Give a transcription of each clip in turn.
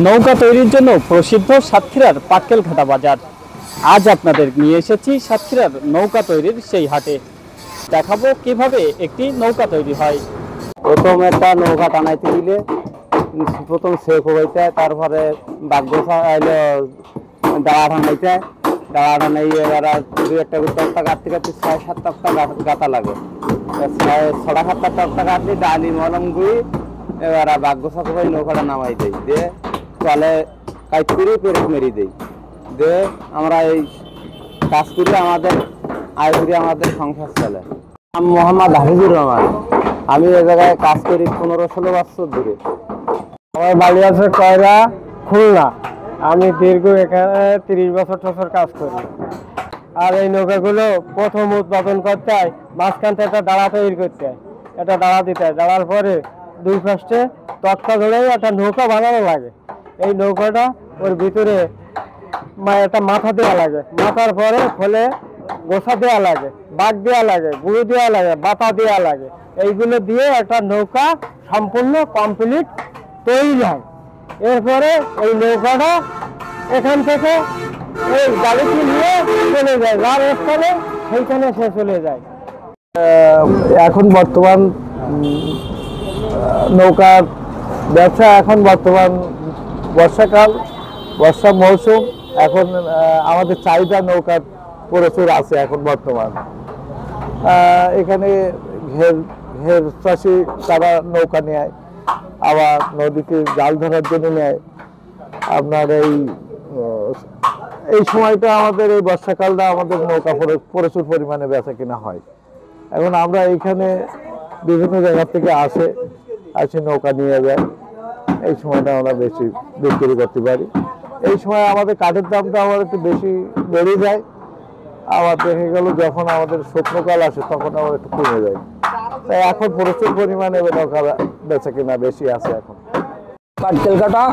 নৌকা তৈরির জন্য প্রসিদ্ধ সাতক্ষীরার পাটকেলঘাটা বাজার। আজ আপনাদের নিয়ে এসেছি সাতক্ষীরার নৌকা তৈরির সেই হাটে। দেখাবো কিভাবে একটি নৌকা তৈরি হয়। প্রথম একটা নৌকা টানাইতে দিলে প্রথম শেখ হইতে, তারপরে বাগদোসা এলো দাঁড়া টানাইতে, দাঁড়া টানাই এবার দু একটা তক্তা কাটতে কাটতে ৬-৭ তক্তা গাঁথা লাগে। ৬-৭ তক্তা কাটলে ডালি মলম গুঁড়ি এবার বাগদোসা করে নৌকাটা নামাই দেয়, দিয়ে চলে কাজ করি পেরেক মেরি দেই, দিয়ে আমরা এই কাজ করি, আমাদের আয় করি, আমাদের সংসার চলে। মোহাম্মদ হাফিজুর রহমান। আমি এ জায়গায় কাজ করি ১৫-১৬ বছর ধরে। আমার বাড়ি আছে কয়রা, খুলনা। আমি দীর্ঘ এখানে ৩০ বছর কাজ করি। আর এই নৌকাগুলো প্রথম উৎপাদন করতে হয়, মাঝখান থেকে একটা ডালা তৈরি করতে হয়, একটা ডালা দিতে হয়। ডালার পরে দুই পাশে তক্তা ধরে একটা নৌকা বানানো লাগে। এই নৌকাটা ওর ভিতরে একটা মাথা দেওয়া লাগে, মাথার পরে ফলে গোসা দেওয়া লাগে, বাগ দেওয়া লাগে, গুঁড়ো দেওয়া লাগে, বাতা দেওয়া লাগে। এইগুলো দিয়ে একটা নৌকা সম্পূর্ণ কমপ্লিট তৈরি হয়। এরপরে এই নৌকাটা এখান থেকে এই গাড়িটি নিয়ে চলে যায়, যার স্থানে সেইখানে সে চলে যায়। এখন বর্তমান নৌকার ব্যবসা, এখন বর্তমান বর্ষাকাল, বর্ষা মৌসুম, এখন আমাদের চাহিদা নৌকার প্রচুর আছে। এখন বর্তমান এখানে ঘের চাষি তারা নৌকা নেয়, আবার নদীতে জাল ধরার জন্য নেয়। আপনার এই সময়টা আমাদের এই বর্ষাকালটা আমাদের নৌকা প্রচুর পরিমাণে বেচা কিনা হয়। এখন আমরা এইখানে বিভিন্ন জায়গা থেকে আসে নৌকা নিয়ে যায়। এই সময়টা আমরা বেশি বিক্রি করতে পারি। এই সময় আমাদের কাঠের দামটা আমার একটু বেশি বেড়ে যায়। আবার দেখে গেল যখন আমাদের শুকনোকাল আসে তখন আবার একটু কমে যায়। তাই এখন প্রচুর পরিমাণে নৌকা বেচা কিনা বেশি আছে। এখন পাটকেলঘাটা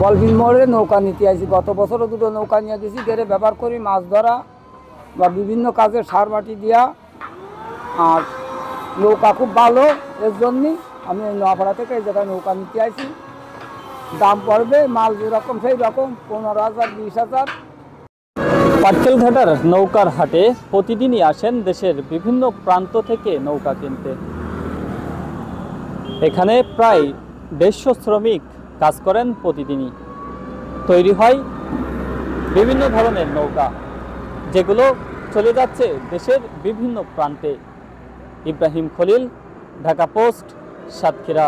বলবিল মোড়ে নৌকা নিতে আসি। গত বছরও দুটো নৌকা নিয়ে গেছি, গেলে ব্যবহার করি মাছ ধরা বা বিভিন্ন কাজে সার মাটি দেওয়া। আর নৌকা খুব ভালো, এর জন্যই আমি এই নোয়াপাড়া থেকে এই জায়গায় নৌকা নিতে আসি। দাম পড়বে, মাল যেরকম সেই রকম, ১৫,০০০, ২০,০০০। পাটকেলঘাটার নৌকার হাটে প্রতিদিনই আসেন দেশের বিভিন্ন প্রান্ত থেকে নৌকা কিনতে। এখানে প্রায় ১৫০ শ্রমিক কাজ করেন প্রতিদিনই। তৈরি হয় বিভিন্ন ধরনের নৌকা, যেগুলো চলে যাচ্ছে দেশের বিভিন্ন প্রান্তে। ইব্রাহিম খলিল, ঢাকা পোস্ট, সাতক্ষীরা।